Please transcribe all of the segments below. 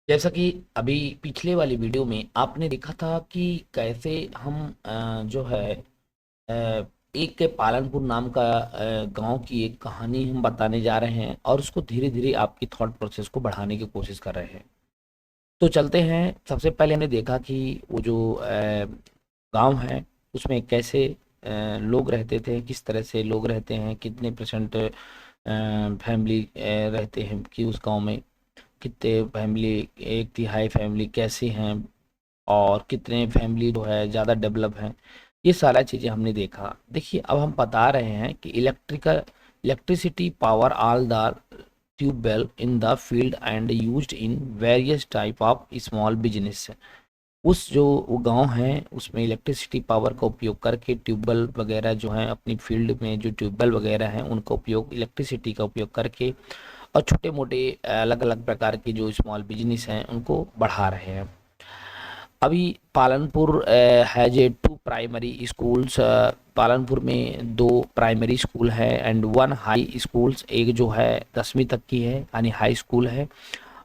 जैसा कि अभी पिछले वाली वीडियो में आपने देखा था कि कैसे हम जो है एक के पालनपुर नाम का गांव की एक कहानी हम बताने जा रहे हैं और उसको धीरे धीरे आपकी थॉट प्रोसेस को बढ़ाने की कोशिश कर रहे हैं। तो चलते हैं। सबसे पहले हमने देखा कि वो जो गांव है उसमें कैसे लोग रहते थे, किस तरह से लोग रहते हैं, कितने परसेंट फैमिली रहते हैं कि उस गांव में, कितने फैमिली, एक तिहाई फैमिली कैसी हैं और कितने फैमिली जो है ज़्यादा डेवलप हैं। ये सारा चीज़ें हमने देखा। देखिए अब हम बता रहे हैं कि electricity power all the tubewell in the field and used in various type of small business. उस जो वो गांव है उसमें इलेक्ट्रिसिटी पावर का उपयोग करके ट्यूबवेल वगैरह जो है अपनी फील्ड में जो ट्यूबवेल वगैरह हैं उनका उपयोग, इलेक्ट्रिसिटी का उपयोग करके और छोटे मोटे अलग अलग प्रकार के जो स्मॉल बिजनेस हैं उनको बढ़ा रहे हैं। अभी Palanpur has a two primary schools. Palanpur में दो प्राइमरी स्कूल है एंड वन हाई स्कूल्स, एक जो है 10वीं तक की है यानी हाई स्कूल है।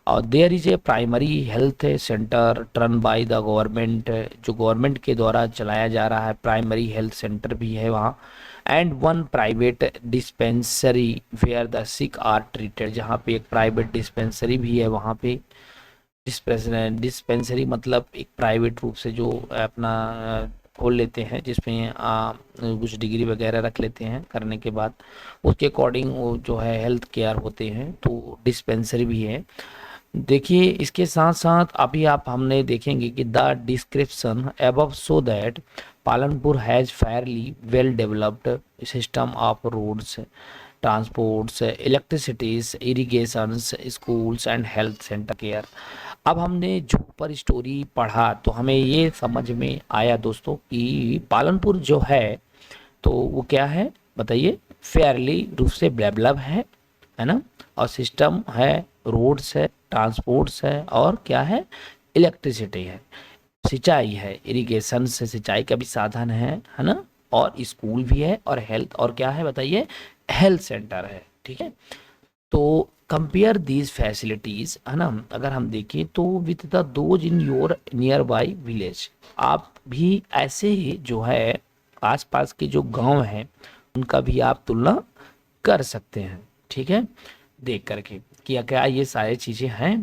और there is a primary health centre run by the government, जो गवर्नमेंट के द्वारा चलाया जा रहा है, प्राइमरी हेल्थ सेंटर भी है वहाँ। And one private dispensary where the sick are treated, जहाँ पे एक प्राइवेट डिस्पेंसरी भी है वहाँ पे। डिस्पेंसरी मतलब एक प्राइवेट रूप से जो अपना खोल लेते हैं, जिसमें कुछ डिग्री वगैरह रख लेते हैं, करने के बाद उसके अकॉर्डिंग वो जो है हेल्थ केयर होते हैं, तो डिस्पेंसरी भी है। देखिए इसके साथ साथ अभी आप हमने देखेंगे कि the description above so that Palanpur has fairly well developed system of roads, transports, electricities, irrigations, schools and health centre care. अब हमने जो ऊपर स्टोरी पढ़ा तो हमें ये समझ में आया दोस्तों कि पालनपुर जो है तो वो क्या है बताइए, फेयरली रूप से डेवलप है ना, और सिस्टम है, रोड्स है, ट्रांसपोर्ट्स है और क्या है, इलेक्ट्रिसिटी है, सिंचाई है, इरिगेशन से सिंचाई का भी साधन है ना, और स्कूल भी है और हेल्थ, और क्या है बताइए, हेल्थ सेंटर है। ठीक है, तो कंपेयर दीज फैसिलिटीज है ना, अगर हम देखें तो with the those in your near by village, आप भी ऐसे ही जो है आसपास के जो गांव हैं उनका भी आप तुलना कर सकते हैं। ठीक है, देख करके कि क्या ये सारी चीज़ें हैं।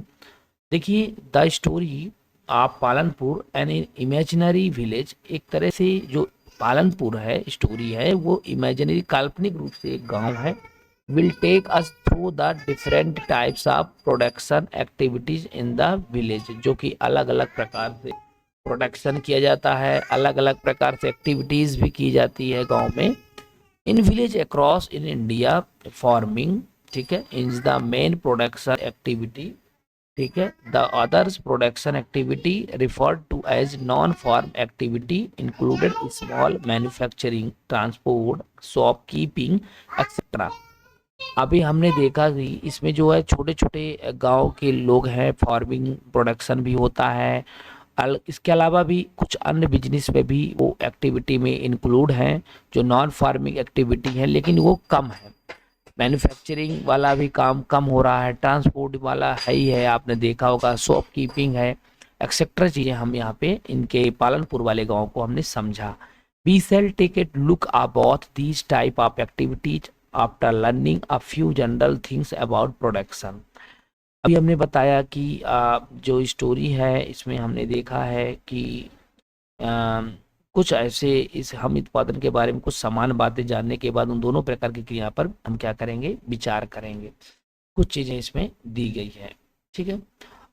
देखिए the story of Palanpur an imaginary village, एक तरह से जो पालनपुर है स्टोरी है वो इमेजिनरी काल्पनिक रूप से एक गांव है। Will take us through the different types of production activities in the village, जो कि अलग अलग प्रकार से प्रोडक्शन किया जाता है, अलग अलग प्रकार से एक्टिविटीज भी की जाती है गांव में। In village across in India farming, ठीक है, is the main production activity. ठीक है, the others production activity referred to as non farm activity included small manufacturing, transport, shopkeeping etcetera. अभी हमने देखा कि इसमें जो है छोटे छोटे गांव के लोग हैं, फार्मिंग प्रोडक्शन भी होता है, इसके अलावा भी कुछ अन्य बिजनेस में भी वो एक्टिविटी में इंक्लूड हैं जो नॉन फार्मिंग एक्टिविटी है, लेकिन वो कम है। मैन्युफैक्चरिंग वाला भी काम कम हो रहा है, ट्रांसपोर्ट वाला है ही है, आपने देखा होगा, शॉप कीपिंग है, एक्सेट्रा चीज़ें हम यहाँ पे इनके पालनपुर वाले गांव को हमने समझा। We shall take a look about these type of activities after learning a few general things about production. अभी हमने बताया कि जो स्टोरी है इसमें हमने देखा है कि कुछ ऐसे इस हम उत्पादन के बारे में कुछ समान बातें जानने के बाद उन दोनों प्रकार की क्रिया पर हम क्या करेंगे, विचार करेंगे। कुछ चीज़ें इसमें दी गई है। ठीक है,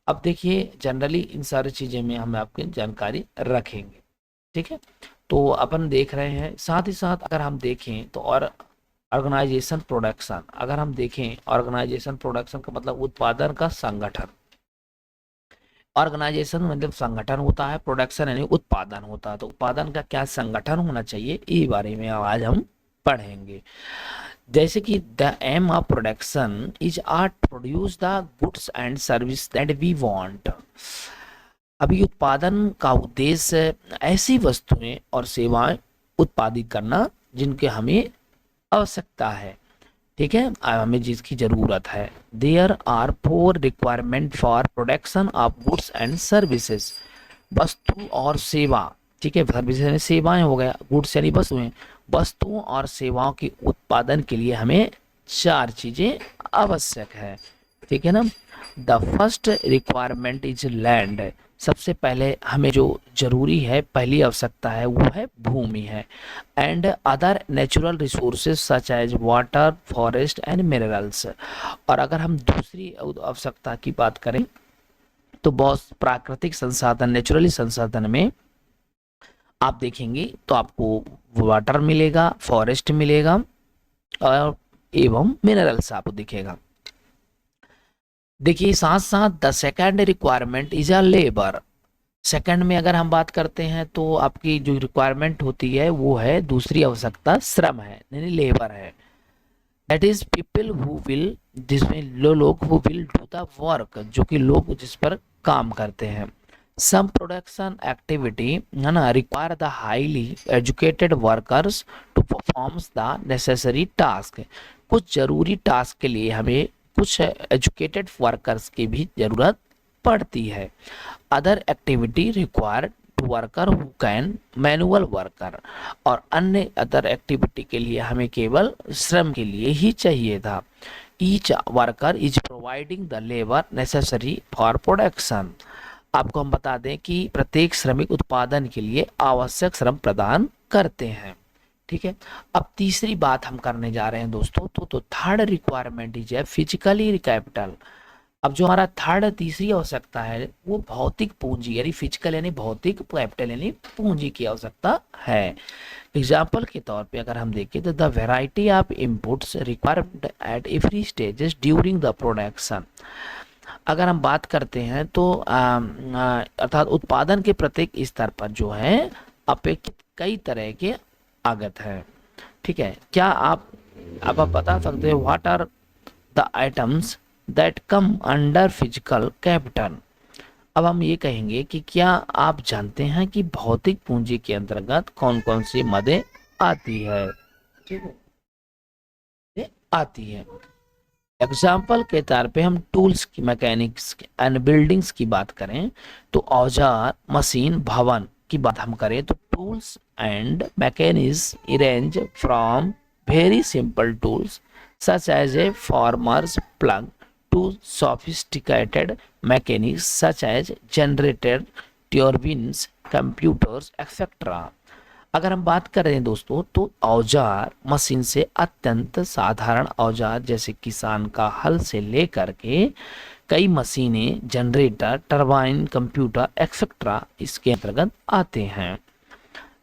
अब देखिए जनरली इन सारी चीज़ें में हम आपकी जानकारी रखेंगे। ठीक है, तो अपन देख रहे हैं, साथ ही साथ अगर हम देखें तो, और ऑर्गेनाइजेशन प्रोडक्शन, अगर हम देखें ऑर्गेनाइजेशन प्रोडक्शन का मतलब उत्पादन का संगठन। ऑर्गेनाइजेशन मतलब संगठन होता है, प्रोडक्शन यानी उत्पादन होता है, तो उत्पादन का क्या संगठन होना चाहिए, ये बारे में आज हम पढ़ेंगे। जैसे कि the aim of production is are produce the goods and service that we want. अभी उत्पादन का उद्देश्य ऐसी वस्तुएं और सेवाएं उत्पादित करना जिनके हमें आवश्यकता है। ठीक है, हमें जिसकी ज़रूरत है, there are 4 requirement for production of goods and services. वस्तु और सेवा, ठीक है, सर्विसेज यानी सेवाएं हो गया, गुड्स यानी वस्तुएं, वस्तुओं और सेवाओं के उत्पादन के लिए हमें 4 चीजें आवश्यक है, ठीक है ना। The first requirement is land. सबसे पहले हमें जो जरूरी है, पहली आवश्यकता है, वो है भूमि है। And other natural resources such as water, forest and minerals. और अगर हम दूसरी आवश्यकता की बात करें तो बहुत प्राकृतिक संसाधन, नेचुरली संसाधन में आप देखेंगे तो आपको वाटर मिलेगा, फॉरेस्ट मिलेगा और एवं मिनरल्स आपको दिखेगा। देखिए साथ साथ the second requirement is a labour. Second में अगर हम बात करते हैं तो आपकी जो रिक्वायरमेंट होती है वो है, दूसरी आवश्यकता श्रम है, यानी लेबर है। That is people who will, जिसमें लोग who will do the work, जो कि लोग जिस पर काम करते हैं। सम प्रोडक्शन एक्टिविटी है ना require the highly educated workers to performs the necessary task. कुछ जरूरी टास्क के लिए हमें कुछ एजुकेटेड वर्कर्स की भी जरूरत पड़ती है। Other activity required worker who can manual worker. और अन्य अदर एक्टिविटी के लिए हमें केवल श्रम के लिए ही चाहिए था। Each worker is providing the labour necessary for production. आपको हम बता दें कि प्रत्येक श्रमिक उत्पादन के लिए आवश्यक श्रम प्रदान करते हैं, ठीक है। अब तीसरी बात हम करने जा रहे हैं दोस्तों, तो थर्ड रिक्वायरमेंट इज है फिजिकली कैपिटल। अब जो हमारा थर्ड, तीसरी आवश्यकता है वो भौतिक पूंजी, यानी फिजिकल यानी भौतिक, कैपिटल यानी पूंजी की आवश्यकता है। एग्जाम्पल के तौर पे अगर हम देखें तो the variety of inputs required at every stages during the production. अगर हम बात करते हैं तो अर्थात उत्पादन के प्रत्येक स्तर पर जो है अपेक्षित कई तरह के आगत है, ठीक है। क्या आप बता सकते हो what are the items that come under physical capital. अब हम ये कहेंगे कि क्या आप जानते हैं कि भौतिक पूंजी के अंतर्गत कौन कौन सी मदें आती है, ठीक है, ये आती है। एग्जाम्पल के तौर पे हम टूल्स की, मैकेनिक्स एंड बिल्डिंग्स की बात करें तो औजार, मशीन, भवन की बात हम करें तो tools and mechanism range from very simple tools such as a farmer's plug to sophisticated mechanics such as generator, turbines, computers, etc. अगर हम बात कर रहे हैं दोस्तों तो औजार, मशीन से अत्यंत साधारण औजार जैसे किसान का हल से लेकर के कई मशीनें, जनरेटर, टरबाइन, कंप्यूटर एक्सेट्रा इसके अंतर्गत आते हैं।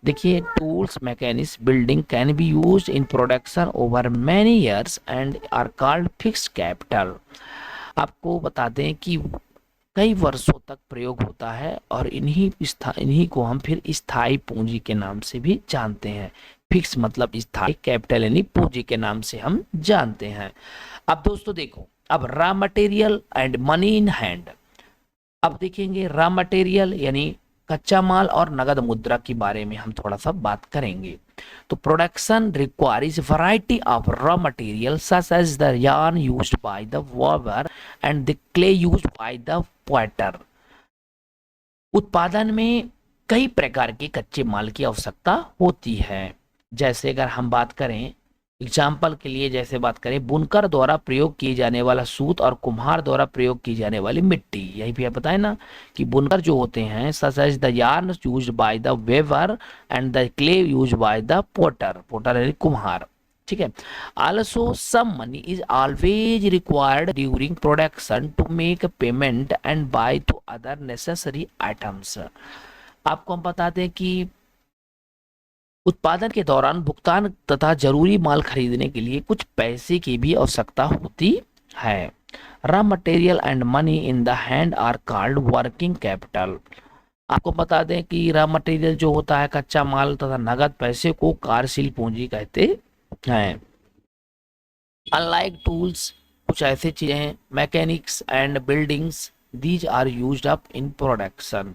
देखिए tools, mechanics, building can be used in production over many years and are called fixed capital. आपको बता दें कि कई वर्षों तक प्रयोग होता है और इन्हीं को हम फिर स्थायी पूंजी के नाम से भी जानते हैं। फिक्स मतलब स्थायी, कैपिटल यानी पूंजी के नाम से हम जानते हैं। अब दोस्तों देखो, अब raw material and money in hand. अब देखेंगे रॉ मटेरियल यानी कच्चा माल और नगद मुद्रा के बारे में हम थोड़ा सा बात करेंगे। तो production requires variety of raw material such as the yarn used by the weaver and the clay used by the potter। उत्पादन में कई प्रकार के कच्चे माल की आवश्यकता होती है। जैसे अगर हम बात करें एग्जाम्पल के लिए, जैसे बात करें बुनकर द्वारा प्रयोग किए जाने वाला सूत और कुम्हार द्वारा प्रयोग की जाने वाली मिट्टी। यही भी आप बताए ना कि बुनकर जो होते हैं such as the yarn used by the weaver and the clay used by the potter, potter यानी कुम्हार, ठीक है। Also some money is always required during production to make payment and buy to other necessary items. आपको हम बताते हैं कि उत्पादन के दौरान भुगतान तथा जरूरी माल खरीदने के लिए कुछ पैसे की भी आवश्यकता होती है। Raw material and money in the hand are called working capital. आपको बता दें कि रॉ मटेरियल जो होता है कच्चा माल तथा नगद पैसे को कार्यशील पूंजी कहते हैं। अनलाइक टूल्स, कुछ ऐसे चीजें हैं, mechanics and buildings, these are used up in production.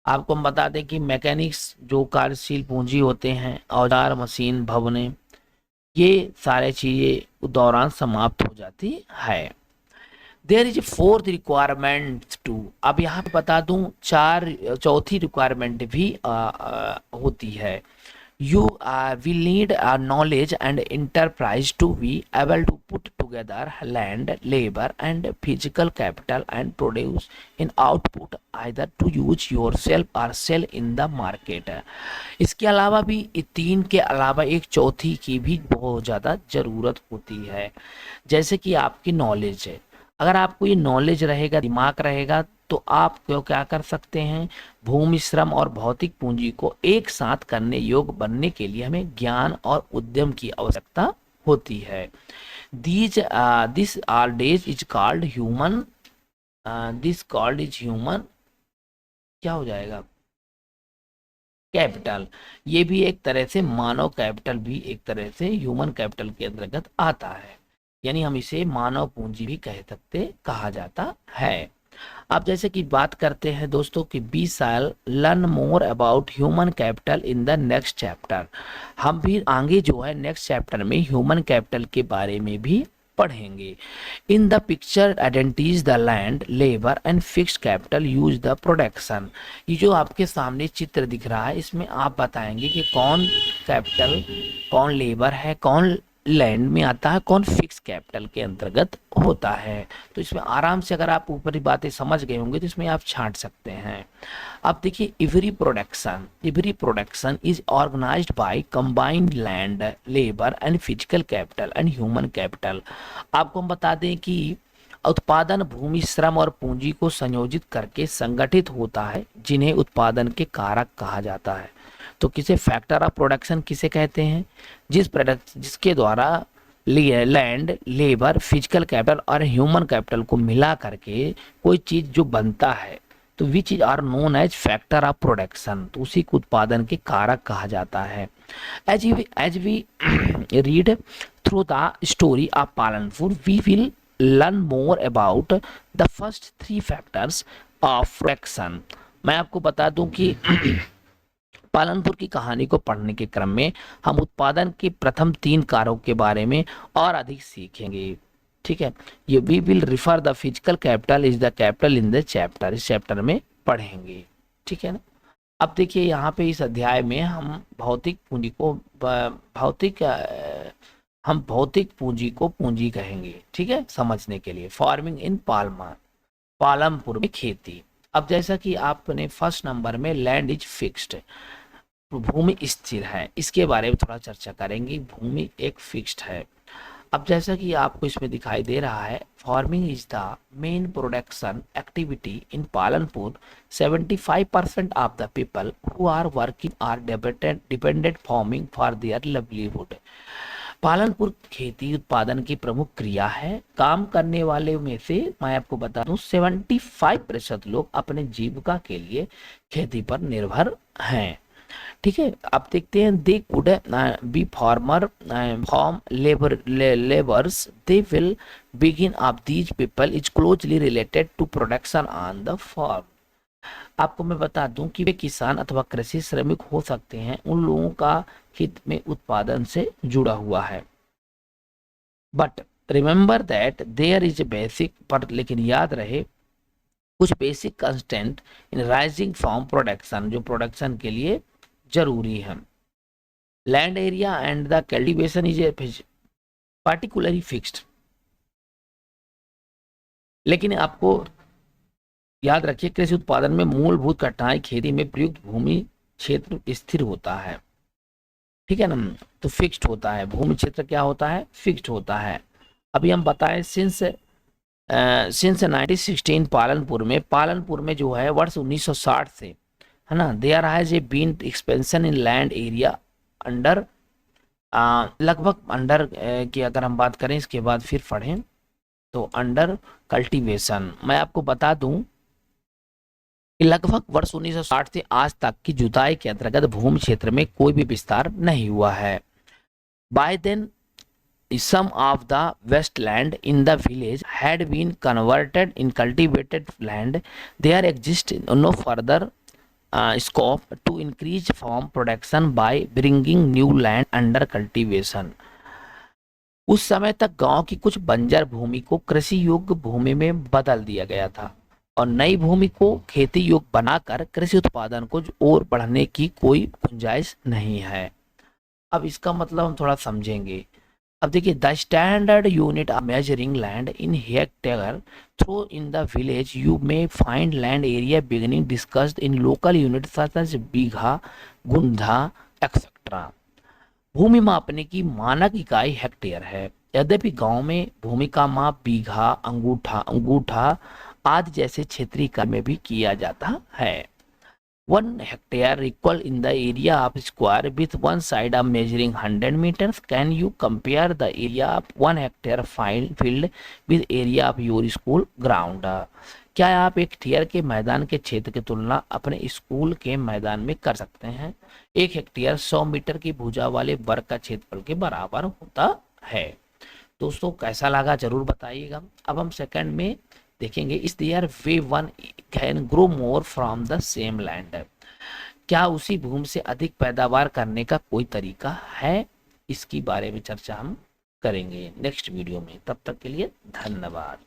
आपको हम बता दें कि मैकेनिक्स जो कार्यशील पूंजी होते हैं, औजार, मशीन, भवनें, ये सारे चीजें दौरान समाप्त हो जाती है। There is fourth requirement too, अब यहाँ पे बता दूं चौथी रिक्वायरमेंट भी होती है। You will need knowledge and enterprise to be able to put together land, labor, and physical capital and produce an output either to use yourself or sell in the market। इसके अलावा भी ये तीन के अलावा एक चौथी की भी बहुत ज़्यादा ज़रूरत होती है, जैसे कि आपकी नॉलेज है। अगर आपको ये नॉलेज रहेगा, दिमाग रहेगा, तो आप क्या कर सकते हैं, भूमि, श्रम और भौतिक पूंजी को एक साथ करने योग्य बनने के लिए हमें ज्ञान और उद्यम की आवश्यकता होती है। This are days is called human, this called is human, क्या हो जाएगा, कैपिटल। ये भी एक तरह से मानव कैपिटल भी एक तरह से ह्यूमन कैपिटल के अंतर्गत आता है, यानी हम इसे मानव पूंजी भी कहा जाता है। अब जैसे कि बात करते हैं दोस्तों कि 20 साल learn more about human capital in the next chapter. हम भी आगे जो है नेक्स्ट चैप्टर में ह्यूमन कैपिटल के बारे में भी पढ़ेंगे। In the picture identities the land, labour and fixed capital use the production. ये जो आपके सामने चित्र दिख रहा है, इसमें आप बताएंगे कि कौन कैपिटल, कौन लेबर है, कौन लैंड में आता है, कौन फिक्स कैपिटल के अंतर्गत होता है। तो इसमें आराम से अगर आप ऊपरी बातें समझ गए होंगे तो इसमें आप छांट सकते हैं। अब देखिए, every production is organised by combined land, labour and physical capital and human capital. आपको हम बता दें कि उत्पादन भूमि, श्रम और पूंजी को संयोजित करके संगठित होता है, जिन्हें उत्पादन के कारक कहा जाता है। तो किसे फैक्टर ऑफ प्रोडक्शन किसे कहते हैं, जिसके द्वारा लैंड, लेबर, फिजिकल कैपिटल और ह्यूमन कैपिटल को मिला करके कोई चीज जो बनता है, तो which is are known as factor of production, तो उसी को उत्पादन के कारक कहा जाता है। As we read through the story of Palanpur, we will learn more about the first 3 factors of production. मैं आपको बता दूं कि पालनपुर की कहानी को पढ़ने के क्रम में हम उत्पादन के प्रथम 3 कारकों के बारे में और अधिक सीखेंगे। ठीक है, ये we will refer the physical capital is the capital in the chapter, इस चैप्टर में पढ़ेंगे। ठीक है ना। अब देखिए यहाँ पे इस अध्याय में हम भौतिक पूंजी को पूंजी कहेंगे। ठीक है, समझने के लिए। फार्मिंग इन पालमपुर में खेती। अब जैसा कि आपने फर्स्ट नंबर में लैंड इज फिक्स्ड, भूमि स्थिर है, इसके बारे में थोड़ा चर्चा करेंगे। भूमि एक फिक्स्ड है। अब जैसा कि आपको इसमें दिखाई दे रहा है, farming is the main production activity in Palanpur. 75% of the people who are working are dependent farming for their livelihood. Palanpur खेती उत्पादन की प्रमुख क्रिया है। काम करने वाले में से मैं आपको बता दूं 75% लोग अपने जीविका के लिए खेती पर निर्भर हैं। ठीक है, आप देखते हैं, they could be farm labours, they will begin of these people is closely related to production on the farm. आपको मैं बता दूं कि वे किसान अथवा कृषि श्रमिक हो सकते हैं, उन लोगों का हित में उत्पादन से जुड़ा हुआ है। But remember that there is a basic, पर लेकिन याद रहे कुछ basic constant in rising from production, जो प्रोडक्शन के लिए जरूरी है। Land area and the cultivation is particularly fixed. लेकिन आपको याद रखिए, कृषि उत्पादन में मूलभूत कठिनाई खेती में प्रयुक्त भूमि क्षेत्र स्थिर होता है। ठीक है ना, तो फिक्स्ड होता है भूमि क्षेत्र, क्या होता है, फिक्स्ड होता है। अभी हम बताएं, सिंस 1916 पालनपुर में जो है वर्ष 1960 से, है ना, there has a been expansion in land area under, लगभग अंडर की अगर हम बात करें इसके बाद फिर पढ़ें तो अंडर कल्टीवेशन। मैं आपको बता दूं कि लगभग वर्ष 1960 से आज तक की जुताई के अंतर्गत भूमि क्षेत्र में कोई भी विस्तार नहीं हुआ है। By then some of the wasteland in the village had been converted in cultivated land. There exists no further scope to increase farm production by bringing new land under cultivation. उस समय तक गांव की कुछ बंजर भूमि को कृषि योग्य भूमि में बदल दिया गया था और नई भूमि को खेती योग्य बनाकर कृषि उत्पादन को और बढ़ाने की कोई गुंजाइश नहीं है। अब इसका मतलब हम थोड़ा समझेंगे। अब देखिए, the standard unit of measuring land in hectare through in the village you may find land area beginning discussed in local unit such as bigha, guntha etcetera. भूमि मापने की मानक इकाई हेक्टेयर है। यद्यपि गांव में भूमि का माप बीघा, अंगूठा अंगूठा आदि जैसे क्षेत्रीय इकाई में भी किया जाता है। 1 hectare equal in the area of square with one side of measuring 100 meters. Can you compare the area of 1 hectare field with area of your school ground? क्या आप 1 हेक्टेयर के मैदान के क्षेत्र की तुलना अपने स्कूल के मैदान में कर सकते हैं? 1 हेक्टेयर 100 मीटर की भुजा वाले वर्ग का क्षेत्रफल के बराबर होता है। दोस्तों कैसा लगा जरूर बताइएगा। अब हम सेकंड में देखेंगे, इस their way one can grow more from the same land. क्या उसी भूमि से अधिक पैदावार करने का कोई तरीका है? इसकी बारे में चर्चा हम करेंगे नेक्स्ट वीडियो में। तब तक के लिए धन्यवाद।